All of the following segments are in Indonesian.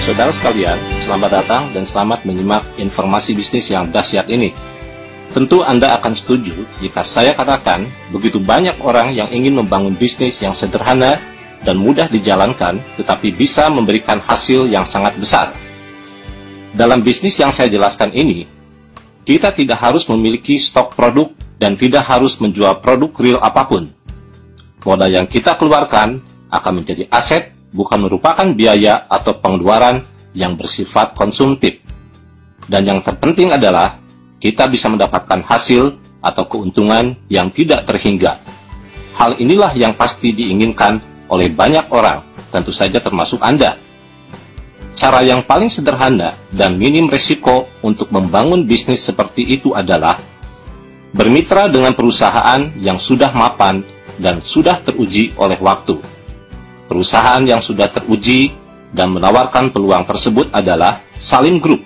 Saudara sekalian, selamat datang dan selamat menyimak informasi bisnis yang dahsyat ini. Tentu Anda akan setuju jika saya katakan begitu banyak orang yang ingin membangun bisnis yang sederhana dan mudah dijalankan, tetapi bisa memberikan hasil yang sangat besar. Dalam bisnis yang saya jelaskan ini, kita tidak harus memiliki stok produk dan tidak harus menjual produk real apapun. Modal yang kita keluarkan akan menjadi aset, bukan merupakan biaya atau pengeluaran yang bersifat konsumtif. Dan yang terpenting adalah kita bisa mendapatkan hasil atau keuntungan yang tidak terhingga. Hal inilah yang pasti diinginkan oleh banyak orang, tentu saja termasuk Anda. Cara yang paling sederhana dan minim resiko untuk membangun bisnis seperti itu adalah bermitra dengan perusahaan yang sudah mapan dan sudah teruji oleh waktu. Perusahaan yang sudah teruji dan menawarkan peluang tersebut adalah Salim Group,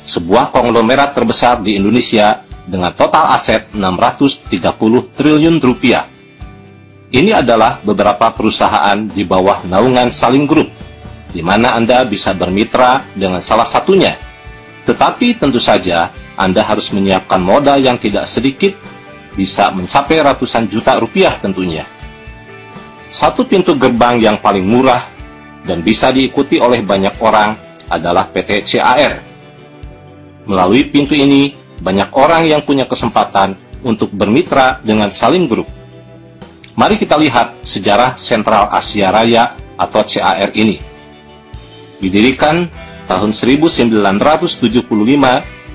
sebuah konglomerat terbesar di Indonesia dengan total aset 630 triliun rupiah. Ini adalah beberapa perusahaan di bawah naungan Salim Group, di mana Anda bisa bermitra dengan salah satunya. Tetapi tentu saja Anda harus menyiapkan modal yang tidak sedikit, bisa mencapai ratusan juta rupiah tentunya. Satu pintu gerbang yang paling murah dan bisa diikuti oleh banyak orang adalah PT CAR. Melalui pintu ini, banyak orang yang punya kesempatan untuk bermitra dengan Salim Group. Mari kita lihat sejarah Sentral Asia Raya atau CAR ini. Didirikan tahun 1975,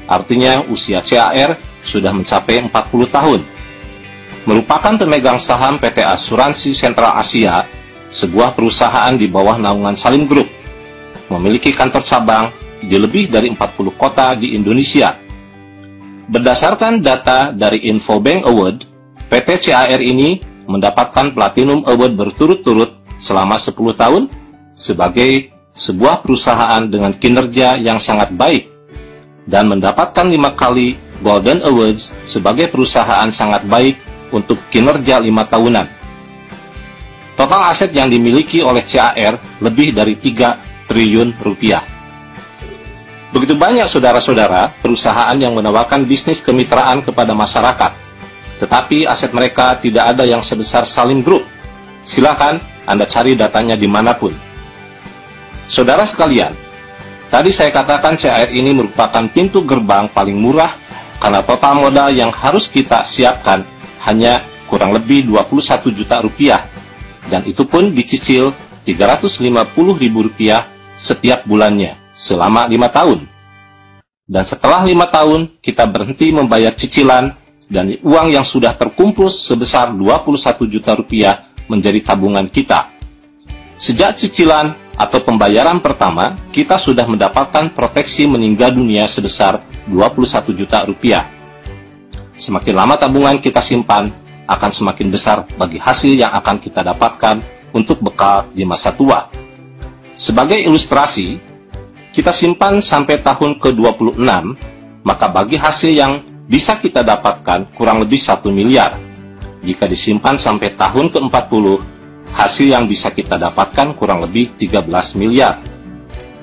artinya usia CAR sudah mencapai 40 tahun. Merupakan pemegang saham PT Asuransi Sentral Asia, sebuah perusahaan di bawah naungan Salim Group. Memiliki kantor cabang di lebih dari 40 kota di Indonesia. Berdasarkan data dari Infobank Award, PT CAR ini mendapatkan Platinum Award berturut-turut selama 10 tahun sebagai sebuah perusahaan dengan kinerja yang sangat baik dan mendapatkan 5 kali Golden Awards sebagai perusahaan sangat baik untuk kinerja 5 tahunan. Total aset yang dimiliki oleh CAR lebih dari 3 triliun rupiah. Begitu banyak saudara-saudara perusahaan yang menawarkan bisnis kemitraan kepada masyarakat, tetapi aset mereka tidak ada yang sebesar Salim Group. Silakan Anda cari datanya dimanapun. Saudara sekalian, tadi saya katakan CAR ini merupakan pintu gerbang paling murah karena total modal yang harus kita siapkan hanya kurang lebih 21 juta rupiah, dan itu pun dicicil 350.000 rupiah setiap bulannya selama 5 tahun. Dan setelah 5 tahun kita berhenti membayar cicilan dan uang yang sudah terkumpul sebesar 21 juta rupiah menjadi tabungan kita. Sejak cicilan atau pembayaran pertama, kita sudah mendapatkan proteksi meninggal dunia sebesar 21 juta rupiah. Semakin lama tabungan kita simpan, akan semakin besar bagi hasil yang akan kita dapatkan untuk bekal di masa tua. Sebagai ilustrasi, kita simpan sampai tahun ke-26, maka bagi hasil yang bisa kita dapatkan kurang lebih 1 miliar. Jika disimpan sampai tahun ke-40, hasil yang bisa kita dapatkan kurang lebih 13 miliar.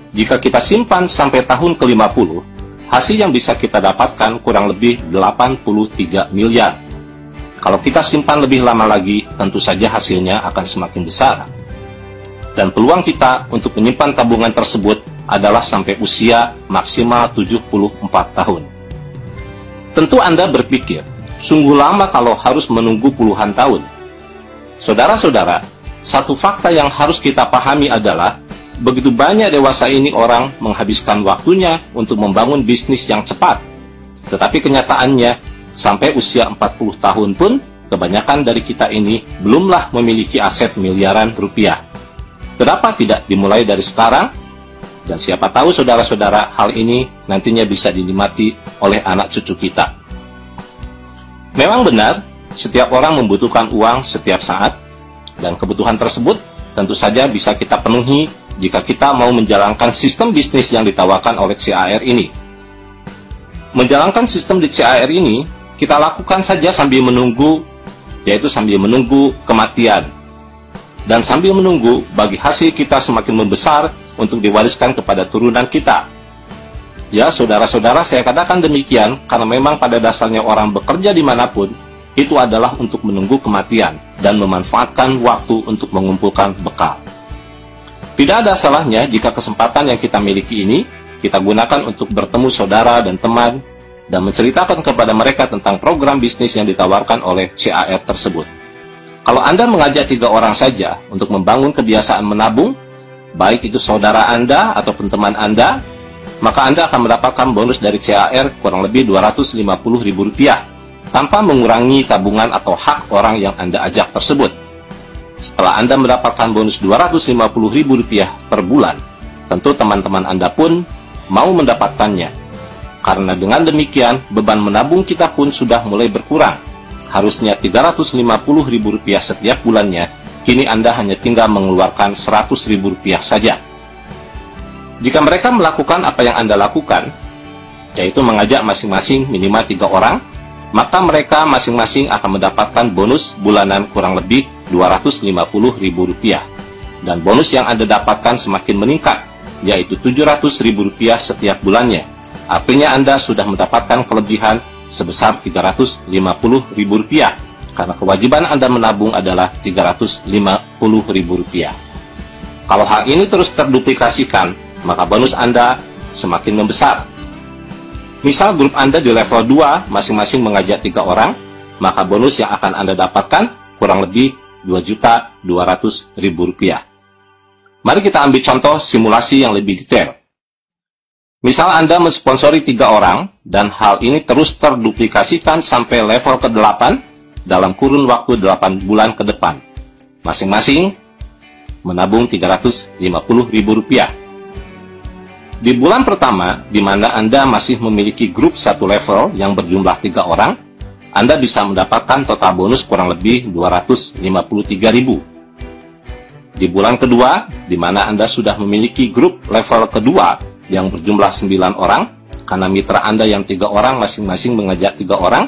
Jika kita simpan sampai tahun ke-50, hasil yang bisa kita dapatkan kurang lebih 83 miliar. Kalau kita simpan lebih lama lagi, tentu saja hasilnya akan semakin besar. Dan peluang kita untuk menyimpan tabungan tersebut adalah sampai usia maksimal 74 tahun. Tentu Anda berpikir, sungguh lama kalau harus menunggu puluhan tahun. Saudara-saudara, satu fakta yang harus kita pahami adalah begitu banyak dewasa ini orang menghabiskan waktunya untuk membangun bisnis yang cepat. Tetapi kenyataannya, sampai usia 40 tahun pun, kebanyakan dari kita ini belumlah memiliki aset miliaran rupiah. Kenapa tidak dimulai dari sekarang? Dan siapa tahu saudara-saudara, hal ini nantinya bisa dinikmati oleh anak cucu kita. Memang benar, setiap orang membutuhkan uang setiap saat, dan kebutuhan tersebut tentu saja bisa kita penuhi jika kita mau menjalankan sistem bisnis yang ditawarkan oleh CAR ini. Menjalankan sistem di CAR ini, kita lakukan saja sambil menunggu, yaitu sambil menunggu kematian. Dan sambil menunggu, bagi hasil kita semakin membesar, untuk diwariskan kepada turunan kita. Ya, saudara-saudara, saya katakan demikian karena memang pada dasarnya orang bekerja dimanapun, itu adalah untuk menunggu kematian dan memanfaatkan waktu untuk mengumpulkan bekal. Tidak ada salahnya jika kesempatan yang kita miliki ini, kita gunakan untuk bertemu saudara dan teman, dan menceritakan kepada mereka tentang program bisnis yang ditawarkan oleh CAR tersebut. Kalau Anda mengajak 3 orang saja untuk membangun kebiasaan menabung, baik itu saudara Anda ataupun teman Anda, maka Anda akan mendapatkan bonus dari CAR kurang lebih Rp250.000 tanpa mengurangi tabungan atau hak orang yang Anda ajak tersebut. Setelah Anda mendapatkan bonus Rp250.000 per bulan, tentu teman-teman Anda pun mau mendapatkannya. Karena dengan demikian, beban menabung kita pun sudah mulai berkurang. Harusnya Rp350.000 setiap bulannya, kini Anda hanya tinggal mengeluarkan Rp100.000 saja. Jika mereka melakukan apa yang Anda lakukan, yaitu mengajak masing-masing minimal 3 orang, maka mereka masing-masing akan mendapatkan bonus bulanan kurang lebih Rp250.000. Dan bonus yang Anda dapatkan semakin meningkat, yaitu Rp700.000 setiap bulannya. Artinya Anda sudah mendapatkan kelebihan sebesar Rp350.000, karena kewajiban Anda menabung adalah Rp350.000. Kalau hal ini terus terduplikasikan, maka bonus Anda semakin membesar. Misal grup Anda di level 2 masing-masing mengajak 3 orang, maka bonus yang akan Anda dapatkan kurang lebih Rp2.200.000. Mari kita ambil contoh simulasi yang lebih detail. Misal Anda mensponsori 3 orang, dan hal ini terus terduplikasikan sampai level ke-8 dalam kurun waktu 8 bulan ke depan. Masing-masing menabung Rp350.000. Di bulan pertama, di mana Anda masih memiliki grup satu level yang berjumlah 3 orang, Anda bisa mendapatkan total bonus kurang lebih Rp253.000. Di bulan kedua, di mana Anda sudah memiliki grup level kedua yang berjumlah 9 orang, karena mitra Anda yang 3 orang masing-masing mengajak 3 orang,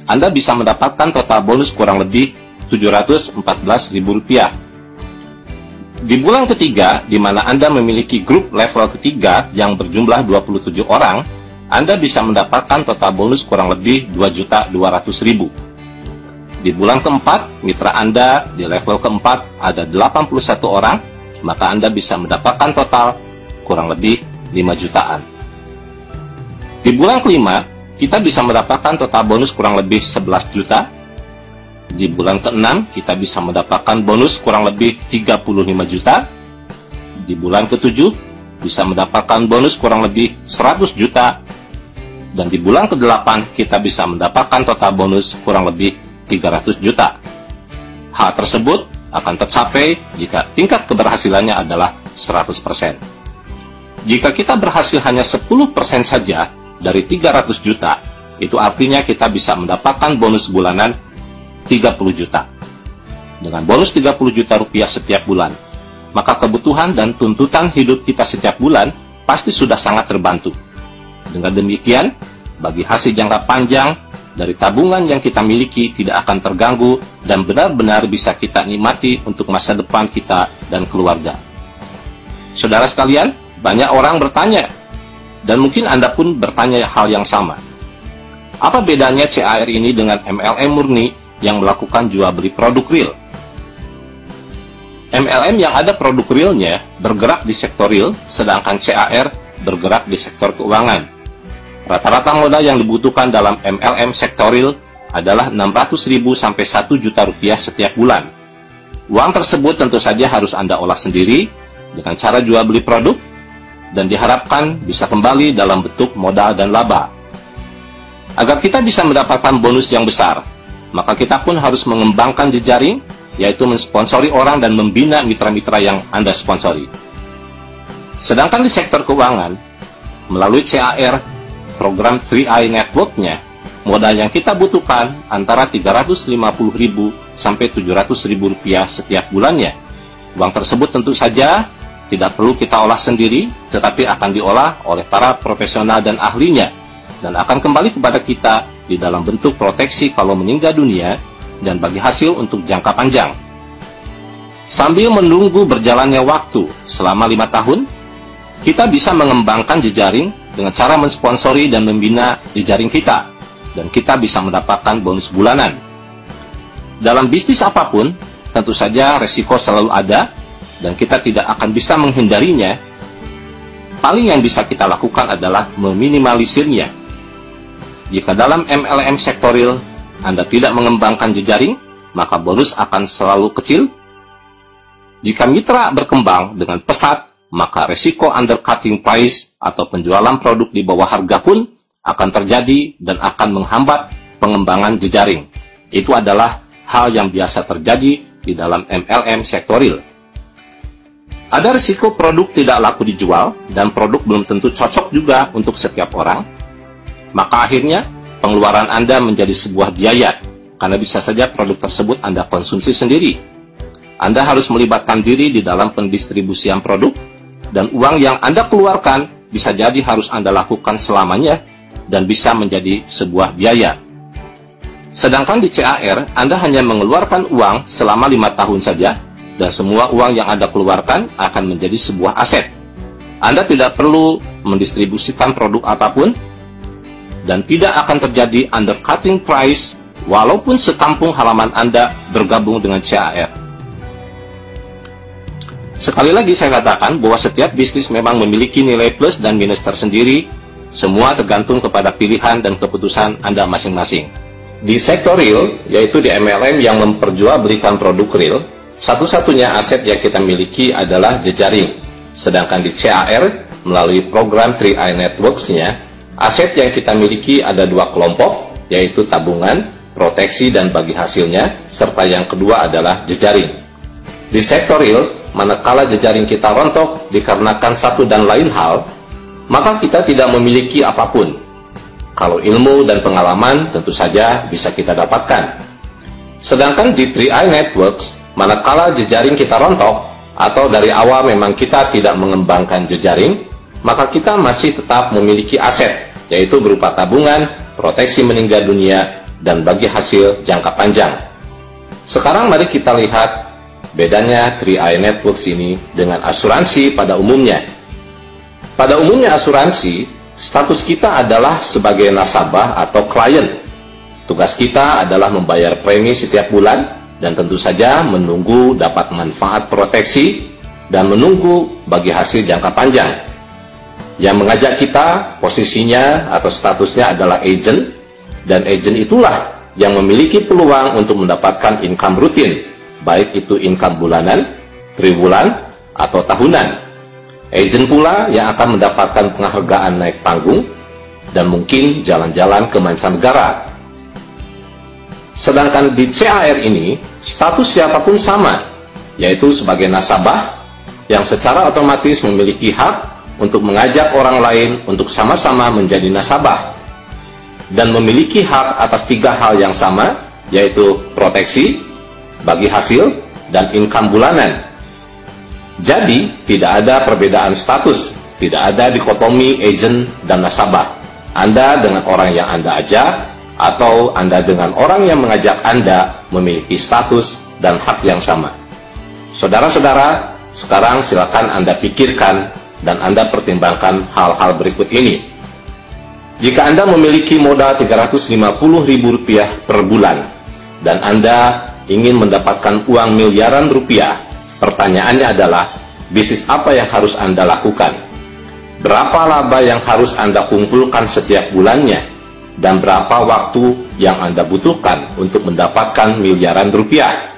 Anda bisa mendapatkan total bonus kurang lebih Rp714.000. Di bulan ketiga, di mana Anda memiliki grup level ketiga yang berjumlah 27 orang, Anda bisa mendapatkan total bonus kurang lebih Rp2.200.000. Di bulan keempat, mitra Anda di level keempat ada 81 orang, maka Anda bisa mendapatkan total kurang lebih 5 jutaan. Di bulan kelima, kita bisa mendapatkan total bonus kurang lebih 11 juta. Di bulan ke-6, kita bisa mendapatkan bonus kurang lebih 35 juta. Di bulan ke-7, bisa mendapatkan bonus kurang lebih 100 juta. Dan di bulan ke-8, kita bisa mendapatkan total bonus kurang lebih 300 juta. Hal tersebut akan tercapai jika tingkat keberhasilannya adalah 100%. Jika kita berhasil hanya 10% saja dari 300 juta, itu artinya kita bisa mendapatkan bonus bulanan 30 juta. Dengan bonus 30 juta rupiah setiap bulan, maka kebutuhan dan tuntutan hidup kita setiap bulan pasti sudah sangat terbantu. Dengan demikian, bagi hasil jangka panjang dari tabungan yang kita miliki tidak akan terganggu dan benar-benar bisa kita nikmati untuk masa depan kita dan keluarga. Saudara sekalian, banyak orang bertanya, dan mungkin Anda pun bertanya hal yang sama. Apa bedanya CAR ini dengan MLM murni yang melakukan jual beli produk real? MLM yang ada produk realnya bergerak di sektor real, sedangkan CAR bergerak di sektor keuangan. Rata-rata modal yang dibutuhkan dalam MLM sektor real adalah Rp600.000 sampai Rp1 juta setiap bulan. Uang tersebut tentu saja harus Anda olah sendiri dengan cara jual beli produk, dan diharapkan bisa kembali dalam bentuk modal dan laba. Agar kita bisa mendapatkan bonus yang besar, maka kita pun harus mengembangkan jejaring, yaitu mensponsori orang dan membina mitra-mitra yang Anda sponsori. Sedangkan di sektor keuangan, melalui CAR, program 3i Network-nya, modal yang kita butuhkan antara Rp350.000 sampai Rp700.000 setiap bulannya. Uang tersebut tentu saja tidak perlu kita olah sendiri, tetapi akan diolah oleh para profesional dan ahlinya, dan akan kembali kepada kita di dalam bentuk proteksi kalau meninggal dunia, dan bagi hasil untuk jangka panjang. Sambil menunggu berjalannya waktu selama 5 tahun, Kita bisa mengembangkan jejaring dengan cara mensponsori dan membina jejaring kita, dan kita bisa mendapatkan bonus bulanan. Dalam bisnis apapun, tentu saja resiko selalu ada, dan kita tidak akan bisa menghindarinya. Paling yang bisa kita lakukan adalah meminimalisirnya. Jika dalam MLM sektoril Anda tidak mengembangkan jejaring, maka bonus akan selalu kecil. Jika mitra berkembang dengan pesat, maka resiko undercutting price atau penjualan produk di bawah harga pun akan terjadi dan akan menghambat pengembangan jejaring. Itu adalah hal yang biasa terjadi di dalam MLM sektoril. Ada risiko produk tidak laku dijual dan produk belum tentu cocok juga untuk setiap orang. Maka akhirnya pengeluaran Anda menjadi sebuah biaya, karena bisa saja produk tersebut Anda konsumsi sendiri. Anda harus melibatkan diri di dalam pendistribusian produk, dan uang yang Anda keluarkan bisa jadi harus Anda lakukan selamanya dan bisa menjadi sebuah biaya. Sedangkan di CAR, Anda hanya mengeluarkan uang selama 5 tahun saja, dan semua uang yang Anda keluarkan akan menjadi sebuah aset. Anda tidak perlu mendistribusikan produk apapun, dan tidak akan terjadi undercutting price walaupun sekampung halaman Anda bergabung dengan CAR. Sekali lagi saya katakan bahwa setiap bisnis memang memiliki nilai plus dan minus tersendiri, semua tergantung kepada pilihan dan keputusan Anda masing-masing. Di sektor real, yaitu di MLM yang memperjualbelikan produk real, satu-satunya aset yang kita miliki adalah jejaring. Sedangkan di CAR, melalui program 3i Networks-nya, aset yang kita miliki ada 2 kelompok, yaitu tabungan, proteksi, dan bagi hasilnya, serta yang kedua adalah jejaring. Di sektor real, manakala jejaring kita rontok dikarenakan satu dan lain hal, maka kita tidak memiliki apapun. Kalau ilmu dan pengalaman tentu saja bisa kita dapatkan. Sedangkan di 3i Networks, manakala jejaring kita rontok, atau dari awal memang kita tidak mengembangkan jejaring, maka kita masih tetap memiliki aset, yaitu berupa tabungan, proteksi meninggal dunia, dan bagi hasil jangka panjang. Sekarang mari kita lihat bedanya 3i Networks ini dengan asuransi pada umumnya. Pada umumnya asuransi, status kita adalah sebagai nasabah atau klien. Tugas kita adalah membayar premi setiap bulan dan tentu saja menunggu dapat manfaat proteksi dan menunggu bagi hasil jangka panjang. Yang mengajak kita posisinya atau statusnya adalah agent, dan agent itulah yang memiliki peluang untuk mendapatkan income rutin, baik itu income bulanan, triwulan, atau tahunan. Agent pula yang akan mendapatkan penghargaan naik panggung dan mungkin jalan-jalan ke mancanegara. Sedangkan di CAR ini, status siapapun sama, yaitu sebagai nasabah yang secara otomatis memiliki hak untuk mengajak orang lain untuk sama-sama menjadi nasabah dan memiliki hak atas 3 hal yang sama, yaitu proteksi, bagi hasil, dan income bulanan. Jadi, tidak ada perbedaan status, tidak ada dikotomi agent dan nasabah. Anda dengan orang yang Anda ajak, atau Anda dengan orang yang mengajak Anda memiliki status dan hak yang sama. Saudara-saudara, sekarang silakan Anda pikirkan dan Anda pertimbangkan hal-hal berikut ini. Jika Anda memiliki modal Rp350.000 per bulan, dan Anda ingin mendapatkan uang miliaran rupiah, pertanyaannya adalah, bisnis apa yang harus Anda lakukan? Berapa laba yang harus Anda kumpulkan setiap bulannya? Dan berapa waktu yang Anda butuhkan untuk mendapatkan miliaran rupiah?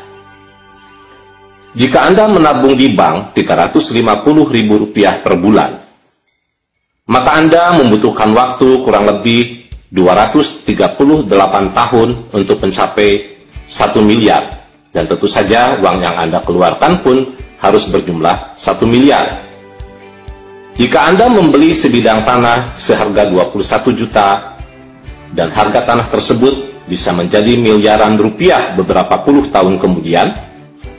Jika Anda menabung di bank Rp350.000 per bulan, maka Anda membutuhkan waktu kurang lebih 238 tahun untuk mencapai 1 miliar. Dan tentu saja uang yang Anda keluarkan pun harus berjumlah 1 miliar. Jika Anda membeli sebidang tanah seharga 21 juta dan harga tanah tersebut bisa menjadi miliaran rupiah beberapa puluh tahun kemudian,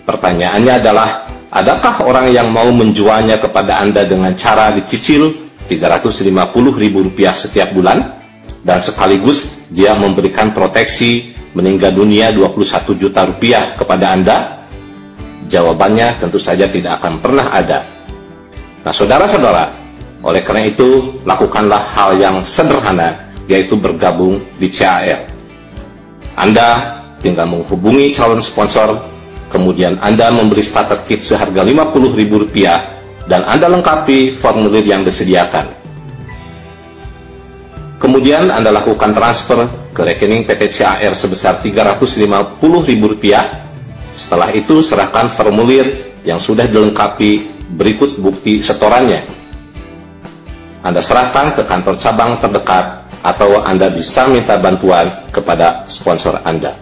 pertanyaannya adalah, adakah orang yang mau menjualnya kepada Anda dengan cara dicicil Rp350.000 setiap bulan dan sekaligus dia memberikan proteksi meninggal dunia 21 juta rupiah kepada Anda? Jawabannya tentu saja tidak akan pernah ada. Nah, saudara-saudara, Oleh karena itu, lakukanlah hal yang sederhana, yaitu bergabung di CAR. Anda tinggal menghubungi calon sponsor, kemudian Anda membeli starter kit seharga Rp50.000 dan Anda lengkapi formulir yang disediakan. Kemudian Anda lakukan transfer ke rekening PT CAR sebesar Rp350.000. Setelah itu serahkan formulir yang sudah dilengkapi berikut bukti setorannya. Anda serahkan ke kantor cabang terdekat atau Anda bisa minta bantuan kepada sponsor Anda.